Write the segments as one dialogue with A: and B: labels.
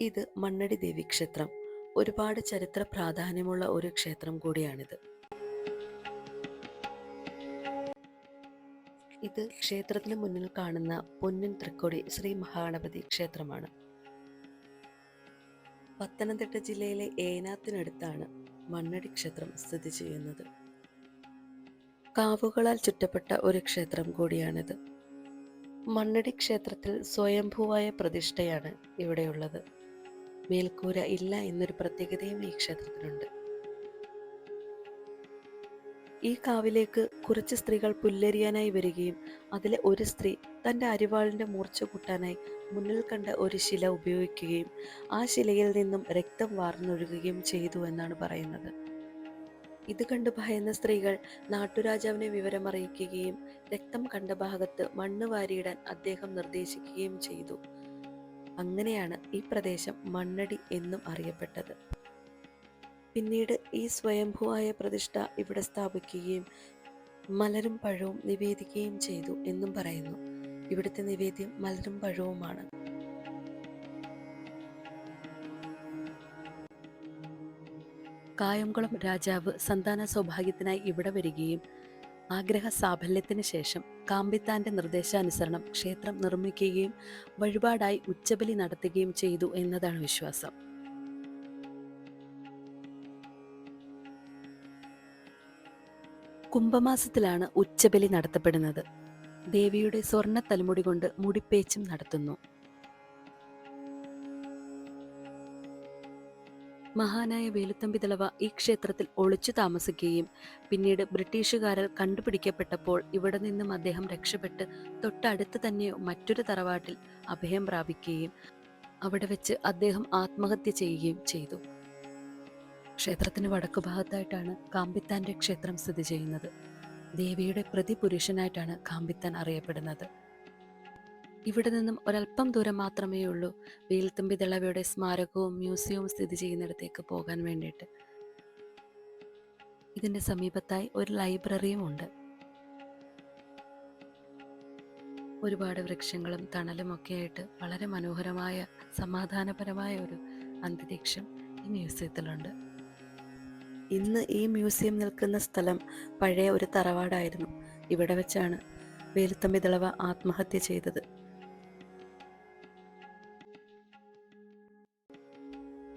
A: ഇത് മണ്ണടി ദേവി ക്ഷേത്രം. ഒരുപാട് ചരിത്ര പ്രാധാന്യമുള്ള ഒരു ക്ഷേത്രം കൂടിയാണിത്. ഇത് ക്ഷേത്രത്തിന് മുന്നിൽ കാണുന്ന പൊന്നിൻ തൃക്കൊടി ശ്രീ മഹാഗണപതി ക്ഷേത്രമാണ്. പത്തനംതിട്ട ജില്ലയിലെ ഏനാത്തിനടുത്താണ് മണ്ണടി ക്ഷേത്രം സ്ഥിതി ചെയ്യുന്നത്. കാവുകളാൽ ചുറ്റപ്പെട്ട ഒരു ക്ഷേത്രം കൂടിയാണിത്. മണ്ണടി ക്ഷേത്രത്തിൽ സ്വയംഭൂവായ പ്രതിഷ്ഠയാണ് ഇവിടെയുള്ളത്. മേൽക്കൂര ഇല്ല എന്നൊരു പ്രത്യേകതയും ഈ ക്ഷേത്രത്തിനുണ്ട്. ഈ കാവിലേക്ക് കുറച്ച് സ്ത്രീകൾ പുല്ലരിയാനായി വരികയും അതിലെ ഒരു സ്ത്രീ തൻ്റെ അരിവാളിൻ്റെ മൂർച്ച കൂട്ടാനായി മുന്നിൽ കണ്ട ഒരു ശില ഉപയോഗിക്കുകയും ആ ശിലയിൽ നിന്നും രക്തം വാർന്നൊഴുകുകയും ചെയ്തു എന്നാണ് പറയുന്നത്. ഇത് കണ്ട് ഭയന്ന സ്ത്രീകൾ നാട്ടുരാജാവിനെ വിവരമറിയിക്കുകയും രക്തം കണ്ട ഭാഗത്ത് മണ്ണ് വാരിയിടാൻ അദ്ദേഹം നിർദ്ദേശിക്കുകയും ചെയ്തു. അങ്ങനെയാണ് ഈ പ്രദേശം മണ്ണടി എന്നും അറിയപ്പെട്ടത്. പിന്നീട് ഈ സ്വയംഭൂവായ പ്രതിഷ്ഠ ഇവിടെ സ്ഥാപിക്കുകയും മലരും പഴവും നിവേദിക്കുകയും ചെയ്തു എന്നും പറയുന്നു. ഇവിടുത്തെ നിവേദ്യം മലരും പഴവുമാണ്. കായംകുളം രാജാവ് സന്താന സൗഭാഗ്യത്തിനായി ഇവിടെ വരികയും ആഗ്രഹ സാഫല്യത്തിന് ശേഷം കാമ്പിത്താന്റെ നിർദ്ദേശാനുസരണം ക്ഷേത്രം നിർമ്മിക്കുകയും വഴിപാടായി ഉച്ചബലി നടത്തുകയും ചെയ്തു എന്നതാണ് വിശ്വാസം. കുംഭമാസത്തിലാണ് ഉച്ചബലി നടത്തപ്പെടുന്നത്. ദേവിയുടെ സ്വർണ്ണ തലമുടി കൊണ്ട് മുടിപ്പേച്ചും നടത്തുന്നു. മഹാനായ വേലുത്തമ്പി ദളവ ഈ ക്ഷേത്രത്തിൽ ഒളിച്ചു താമസിക്കുകയും പിന്നീട് ബ്രിട്ടീഷുകാരാൽ കണ്ടുപിടിക്കപ്പെട്ടപ്പോൾ ഇവിടെ നിന്നും അദ്ദേഹം രക്ഷപ്പെട്ട് തൊട്ടടുത്ത് തന്നെ മറ്റൊരു തറവാട്ടിൽ അഭയം പ്രാപിക്കുകയും അവിടെ വെച്ച് അദ്ദേഹം ആത്മഹത്യ ചെയ്യുകയും ചെയ്തു. ക്ഷേത്രത്തിന് വടക്കു ഭാഗത്തായിട്ടാണ് കാമ്പിത്താന്റെ ക്ഷേത്രം സ്ഥിതി ചെയ്യുന്നത്. ദേവിയുടെ പ്രതിപുരുഷനായിട്ടാണ് കാമ്പിത്താൻ അറിയപ്പെടുന്നത്. ഇവിടെ നിന്നും ഒരല്പം ദൂരം മാത്രമേ ഉള്ളൂ വേലുത്തമ്പി ദളവയുടെ സ്മാരകവും മ്യൂസിയവും സ്ഥിതി ചെയ്യുന്നിടത്തേക്ക് പോകാൻ വേണ്ടിയിട്ട്. ഇതിന്റെ സമീപത്തായി ഒരു ലൈബ്രറിയും ഉണ്ട്. ഒരുപാട് വൃക്ഷങ്ങളും തണലും ഒക്കെ ആയിട്ട് വളരെ മനോഹരമായ സമാധാനപരമായ ഒരു അന്തരീക്ഷം ഈ മ്യൂസിയത്തിലുണ്ട്. ഇന്ന് ഈ മ്യൂസിയം നിൽക്കുന്ന സ്ഥലം പഴയ ഒരു തറവാടായിരുന്നു. ഇവിടെ വെച്ചാണ് വേലുത്തമ്പി ദളവ ആത്മഹത്യ ചെയ്തത്.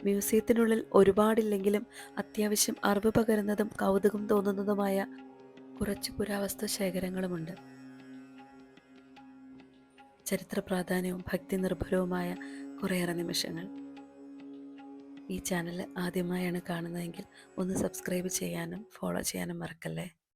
A: മ്യൂസിയത്തിനുള്ളിൽ ഒരുപാടില്ലെങ്കിലും അത്യാവശ്യം അറിവ് പകരുന്നതും കൗതുകം തോന്നുന്നതുമായ കുറച്ച് പുരാവസ്തു ശേഖരങ്ങളുമുണ്ട്. ചരിത്ര പ്രാധാന്യവും ഭക്തി നിർഭരവുമായ കുറേയേറെ നിമിഷങ്ങൾ. ഈ ചാനൽ ആദ്യമായാണ് കാണുന്നതെങ്കിൽ ഒന്ന് സബ്സ്ക്രൈബ് ചെയ്യാനും ഫോളോ ചെയ്യാനും മറക്കല്ലേ.